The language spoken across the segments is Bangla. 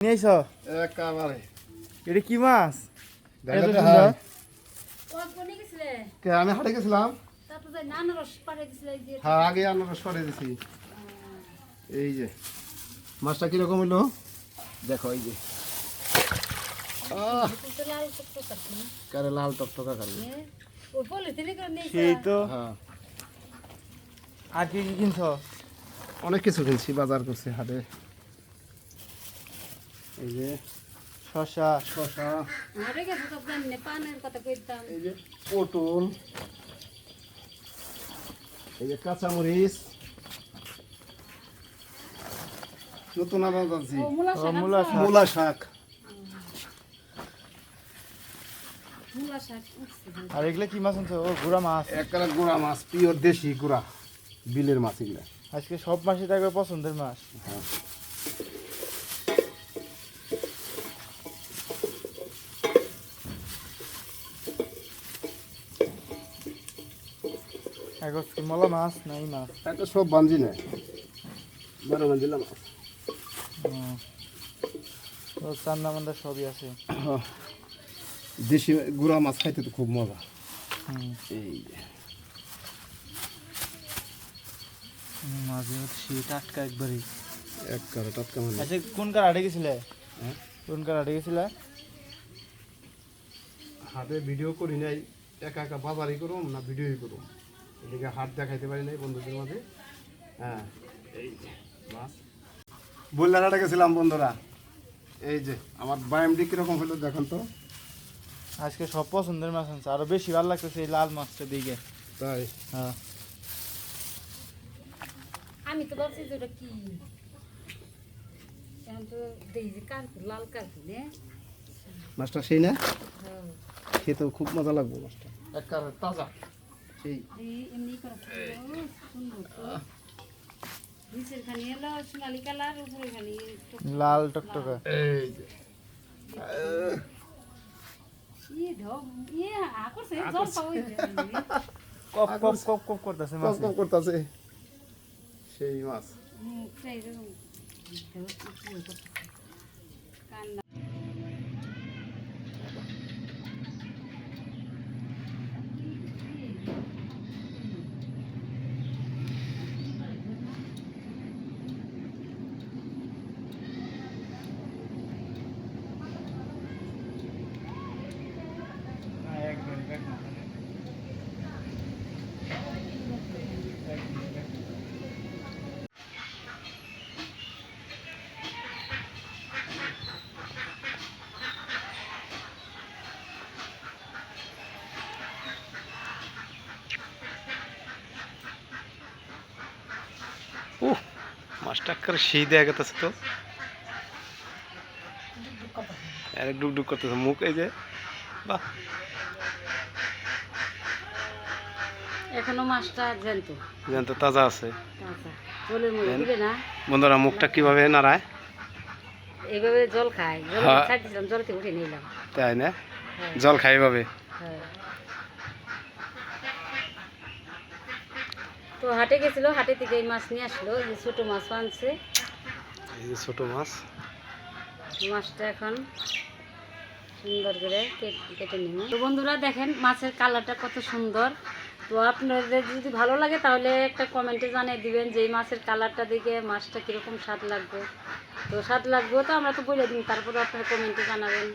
নিয়েছ একেবারে এটা কি মাছ? আমি হাটে গেছিলাম। হ্যাঁ, আগে আনারস পাঠিয়ে দিছি। এই যে মাছটা কিরকম হলো দেখো, এই যে লাল টকটকা কারি। সেই তো। হ্যাঁ, আর কি কি কিনছ? অনেক কিছু কিনছি, বাজার করছি হাটে। এই যে শসা, এই যে পটল, এই যে কাঁচামরিচ, নতুন আনাজ আনছি, মূলা শাক। আর এগুলা কি মাছ আনছো? ও গুড়া মাছ। একটা গুড়া মাছ, পিওর দেশি গুড়া বিলের মাছ এগুলা। আজকে সব মাছই থাকবে পছন্দের মাছ। হ্যাঁ, এখন কি মলা মাছ নাই মাছ? এটা সব বাঞ্জি না, 12 বাঞ্জিলা মাছ। চান্দা মান্দা সবই আছে। হ্যাঁ, দেশি গুড়া মাছ খাইতে তো খুব মজা। এই যে মাঝে হচ্ছে টাটকা একবারে টাটকা মানে। আচ্ছা, কোন কার হাটে গেছিলে? কোন কার হাটে গেছিলে? হাটে ভিডিও করি নাই, একা একা বাজারই করুম না ভিডিওই করুম, এদিকে হাট দেখাইতে পারি নাই বন্ধুদের মাঝে। হ্যাঁ, এই যে মাছ বললার হাটে গেছিলাম বন্ধুরা। এই যে আমার বায়ামটি কিরকম হলো দেখেন তো। আজকে সব পছন্দের মাছ আনছে, আরো বেশি ভালো লাগতেছে এই লাল মাছটা দিকে। তাই? হ্যাঁ, আমি তো ভাবছি যে ওটা কি, এখন তো দেখি যে কার্পুর, লাল কার্পুর নে। মাছটা সেই না, হ্যাঁ, খেতেও খুব মজা লাগবে মাছটা, একেবারে তাজা সেই। এমনি করা সুন্দর তো। নিচের খানি হলো সোনালি কালার, উপরে খানি লাল টকটকা। এই যে করছে জল পাওয়া কপ কপ কপ কপ করতেছে মাছ। কম করতেছে সেই মাছ। কান্না। মাছটা একেবারে সেই দেখা গেছে তো, ডুক ডুক করতেছে মুখ। এই যে বাহ, এখনো মাছটা জ্যান্ত জ্যান্ত তাজা আছে। জলের মধ্যে দিবে না বন্ধুরা, মুখটা কিভাবে নাড়ায়, এইভাবে জল খায়। জল হ্যাঁ। ছাড় দিলাম, জল থেকে উঠে নিলাম। তাই না? হ্যাঁ, জল খাই এভাবে। হ্যাঁ। তো হাটে গেছিল, হাটে থেকে এই মাছ নিয়ে আসলো। এই যে ছোট মাছ আনছে, এই যে ছোট মাছ। মাছটা এখন সুন্দর করে কেটে নিব। তো বন্ধুরা দেখেন মাছের কালারটা কত সুন্দর। তো আপনাদের যদি ভালো লাগে তাহলে একটা কমেন্টে জানিয়ে দিবেন যে এই মাছের কালারটা দেখে মাছটা কীরকম স্বাদ লাগবে। তো স্বাদ লাগবে তো আমরা তো বলে দিন, তারপরে আপনারা কমেন্টে জানাবেন।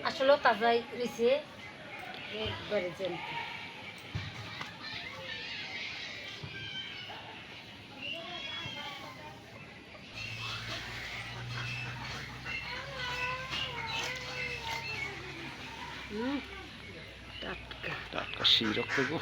আসলে তাজাই রয়েছে একবারে জ্যান্ত। টাটকা টাটকা সেই রক্ত গো।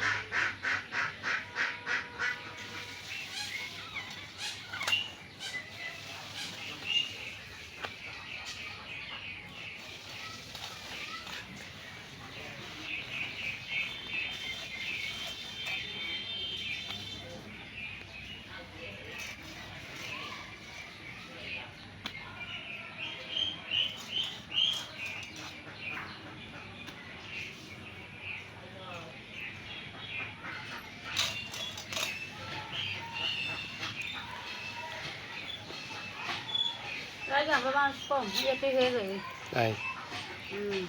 লাগে আমরা মানুষ কম এতে হয়ে যাবে তাই হুম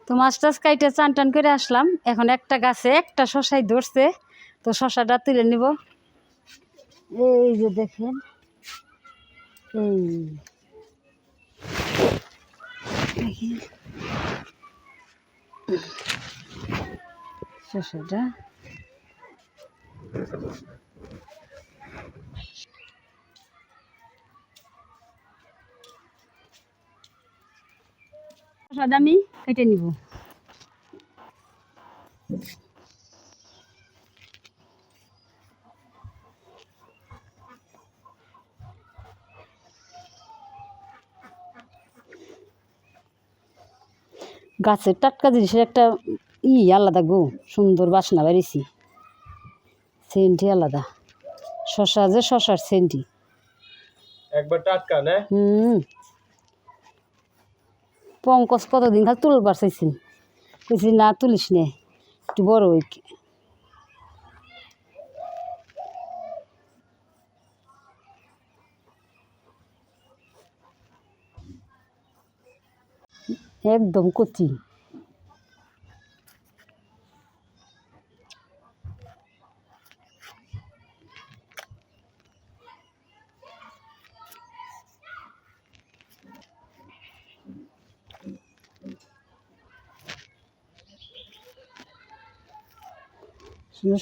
তো মাছ টাছ কাইটে চান টান করে আসলাম এখন একটা গাছে একটা শশাই ধরছে তো শশাটা তুলে নিব এই যে দেখেন এই দেখেন শশাটা শশাটা আমি কেটে নিব গাছের টাটকা জিনিসের একটা আলাদা গো সুন্দর বাসনা বেরিয়েছি সেন্টই আলাদা শশা যে শশার সেন্টি একবার টাটকা না পঙ্কজ কতদিন খালি তুলবার চাইছি কইছি না তুলিস নে একটু বড় হই একদম কচি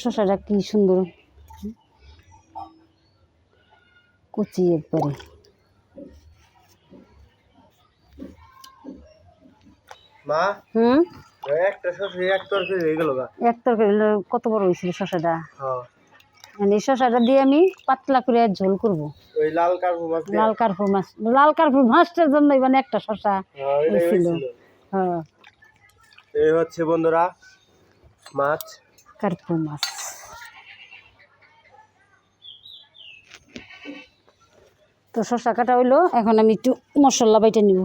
শশাটা কি সুন্দর কচি একবারে মা হুম একটা শশা এক তরকারি হয়ে গেল গা এক তরকারি কত বড় হয়েছিল শশাটা হ্যাঁ মানে এই শশাটা দিয়ে আমি পাতলা করে ঝোল করব ওই লাল কার্পু মাছ দিয়ে? লাল কার্পুর মাছটার জন্যই মানে একটা শশা হ্যাঁ এটাই হয়েছিল হয়েছিল। হ্যাঁ এই হচ্ছে বন্ধুরা মাছ কার্পুর মাছ তো শশা কাটা হইলো এখন আমি একটু মশলা বাইটে নিব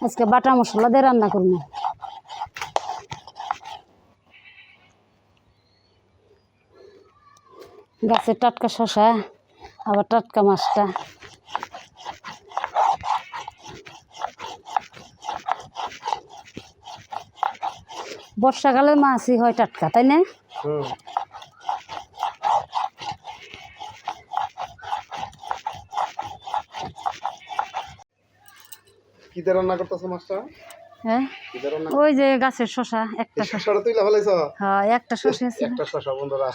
আজকে বাটা মশলা দিয়ে রান্না করবো গাছের টাটকা শশা আবার টাটকা মাছটা বর্ষাকালের মাছই হয় টাটকা তাই না কি দিয়ে রান্না করতেছ মাছটা হ্যাঁ কি দিয়ে রান্না ওই যে গাছের শশা একটা শশা শশাটা তুইলা ফেলাইছ হ্যাঁ একটা শশা আছে একটা শশা বন্ধুরা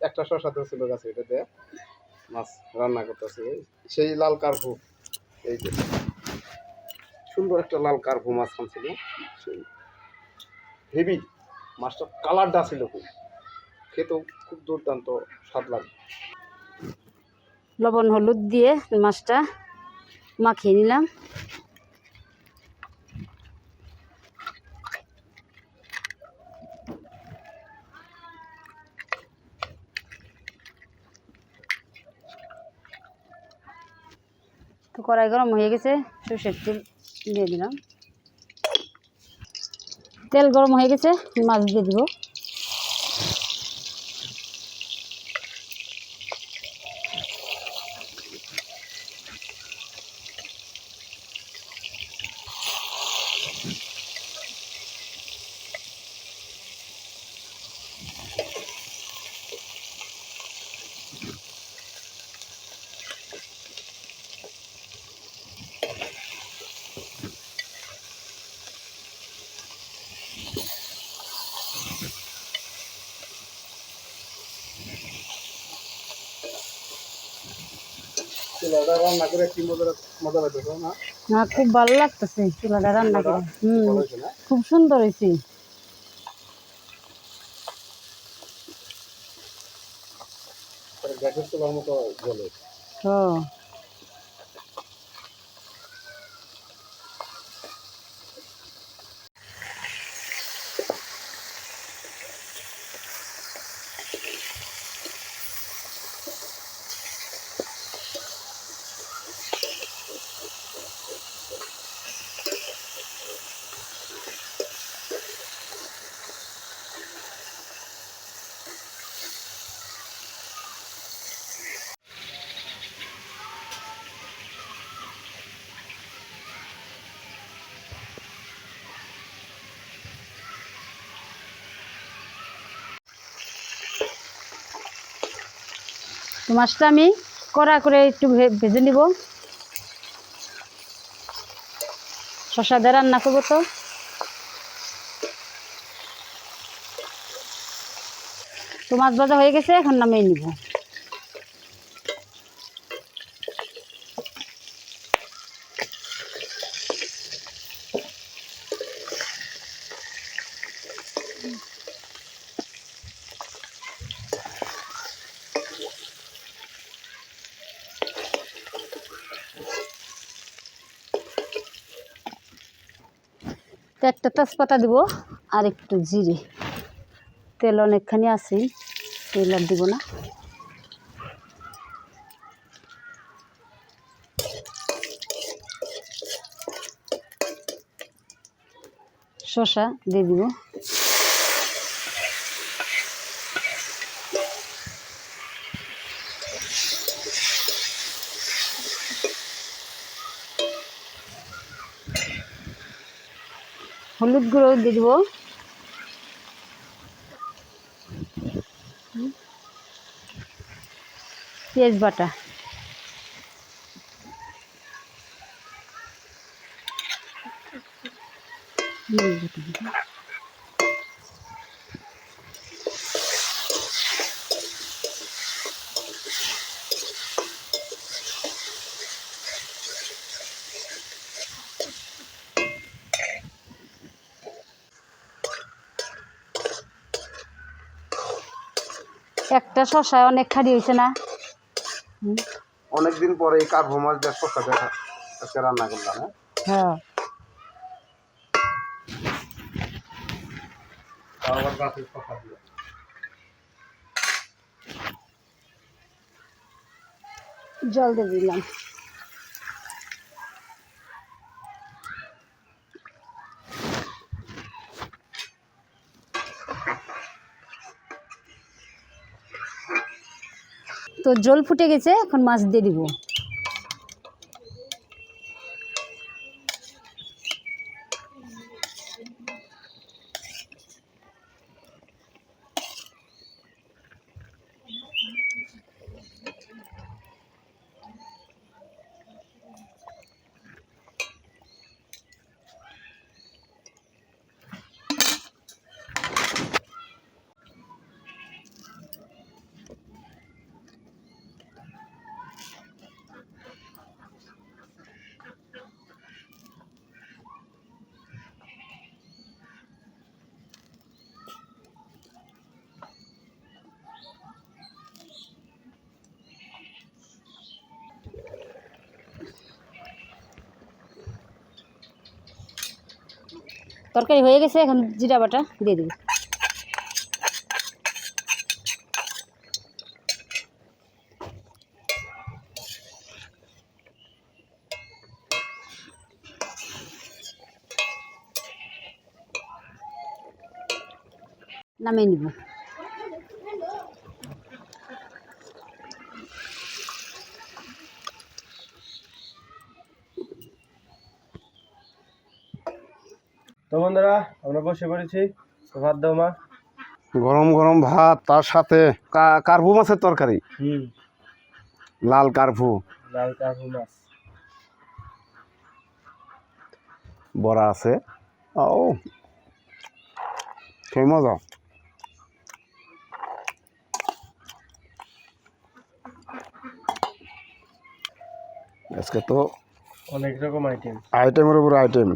একটা শশা তো ছিল গাছে এটা দিয়ে মাছ রান্না করতেছে সেই লাল কার্পু এই যে সুন্দর একটা লাল কার্পু মাছ ছিল সেই হেভি মাছটার কালারটা ছিল খুব খেতেও খুব দুর্দান্ত স্বাদ লাগে লবণ হলুদ দিয়ে মাছটা মাখিয়ে নিলাম তো কড়াই গরম হয়ে গেছে সরষের তেল দিয়ে দিলাম তেল গরম হয়ে গেছে মাছ দিয়ে দিব চুলাটা রান্না করে কি মজা মজা লাগতেছে না না খুব ভালো লাগতেছে চুলাটা রান্না করে ভালো হয়েছে না খুব সুন্দর হয়েছে গ্যাসের চুলার মতো জলে ও তো মাছটা আমি কড়া করে একটু ভেজে নিব, শসা দিয়ে রান্না করবো। তো মাছ ভাজা হয়ে গেছে, এখন নামিয়ে নিব। তো একটা তেজপাতা দিব আর একটু জিরে, তেল অনেকখানি আছে, তেল আর দিব না। শসা দিয়ে দিব, হলুদ গুঁড়ো দিয়ে দিব, পেঁয়াজ বাটা, একটা শসায় অনেক খাড়ি হয়েছে না? অনেকদিন পরে এই কার্ভো মাছ দিয়ে শসা দেখা আজকে রান্না করলাম। হ্যাঁ, আবার গাছের শসা দিয়ে জল দিয়ে দিলাম। তো জল ফুটে গেছে, এখন মাছ দিয়ে দিব। তরকারি হয়ে গেছে, এখন জিরা বাটা দিয়ে দিব। নামিয়ে নিব। তো বন্ধুরা আমরা বসে পড়েছি, তো ভাত দাও মা। গরম গরম ভাত, তার সাথে কার্ভু মাছের তরকারি, লাল কার্ভু, লাল কার্ভু মাছ, বড়া আছে। ও সেই মজা। আজকে তো অনেক রকম আইটেম, আইটেমের উপর আইটেম।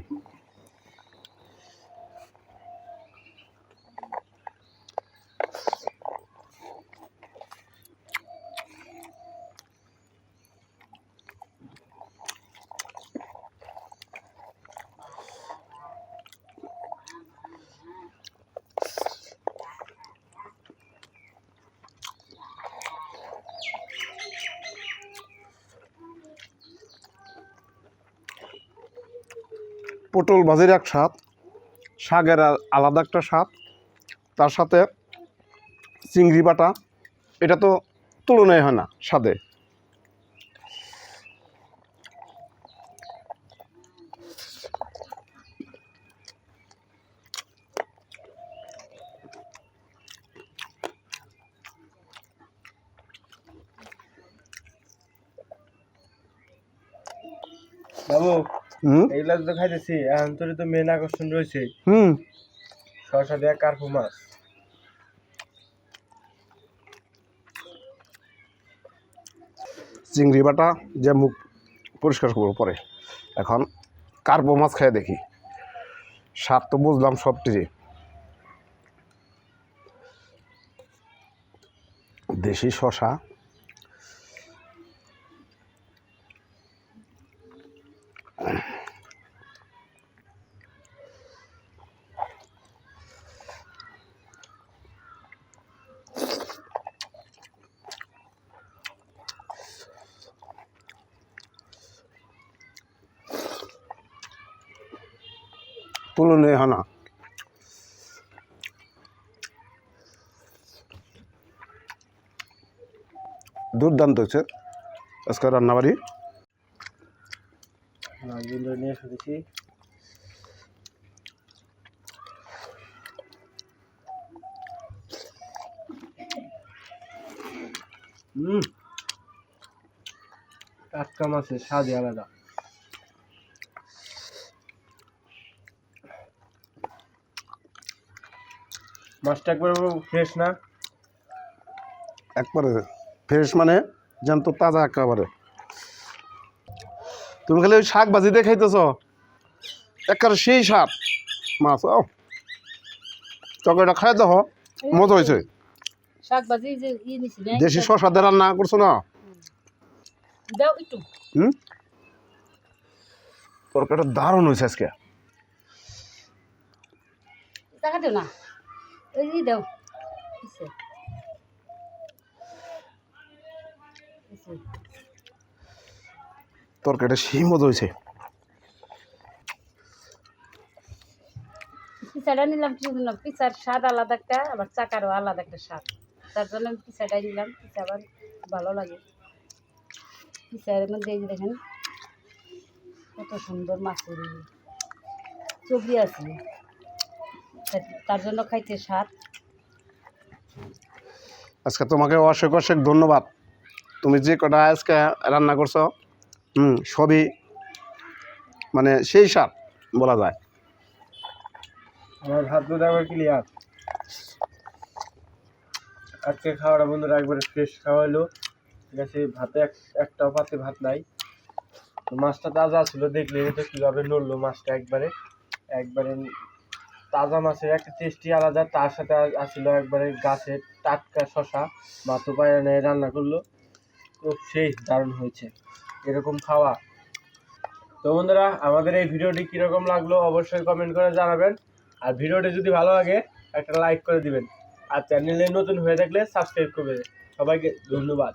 পটল ভাজির এক স্বাদ, শাকের আলাদা একটা স্বাদ, তার সাথে চিংড়ি বাটা, এটা তো তুলনায় হয় না স্বাদে। বাবু হুম এইগুলা তো খাইতেছি এখন তোর তো মেন আকর্ষণ রয়েছে হুম শসা দেওয়া কার্পু মাছ। চিংড়ি বাটা যে মুখ পরিষ্কার করবো পরে, এখন কার্পো মাছ খেয়ে দেখি। স্বাদ তো বুঝলাম সবটিরই, দেশি শশা, তুলনীয় হয় না। দুর্দান্ত হচ্ছে আজকে রান্নাবাড়ি। মাছগুলো নিয়ে ফেলেছি। টাটকা মাছের স্বাদই আলাদা। মাছটা একবার ফ্রেশ না? একবারে ফ্রেশ মানে জ্যান্ত তাজা একেবারে। তুমি খালি ওই শাক ভাজি দিয়ে খাইতেছ, একবারে সেই স্বাদ মাছ। ও চকলেটটা খাই দেখো, মজা হয়েছে। শাকভাজি যে নিছি না দেশি শসা দিয়ে রান্না করছো না? দাও একটু। হুম, তরকারিটা দারুণ হয়েছে আজকে। টাকা দিও না, ওই যে দাও। তরকারিটা সেই মজা হয়েছে। পিঠাটা নিলাম কি জন্য, পিঠার স্বাদ আলাদা একটা, আবার চাকারও আলাদা একটা স্বাদ, তার জন্য আমি পিঠাটাই নিলাম। পিঠা আবার ভালো লাগে। পিঠার মধ্যে এই যে দেখেন কত সুন্দর মাছের ছবি আছে, তার জন্য খাইতে স্বাদ। আজকে তোমাকে অশেষ অশেষ ধন্যবাদ। তুমি যে কটা আজকে রান্না করছো, সবই মানে সেই স্বাদ বলা যায়। আমার ভাত দুধ একবার ক্লিয়ার। আজকে খাওয়াটা বন্ধুরা একবারে ফ্রেশ খাওয়া হলো। ঠিক আছে, ভাতে একটাও পাতে ভাত নাই। তো মাছটা তাজা ছিল, দেখলে তো কীভাবে নড়লো মাছটা। একবারে একবারে তাজা মাছের একটা টেস্টি আলাদা। তার সাথে আসছিল একবারে গাছের টাটকা শশা, মাথু পায়ে রান্না করলো। তো সেই দারুণ হয়েছে এরকম খাওয়া। তো বন্ধুরা, আমাদের এই ভিডিওটি কীরকম লাগলো অবশ্যই কমেন্ট করে জানাবেন। আর ভিডিওটি যদি ভালো লাগে একটা লাইক করে দিবেন। আর চ্যানেলে নতুন হয়ে থাকলে সাবস্ক্রাইব করবেন। সবাইকে ধন্যবাদ।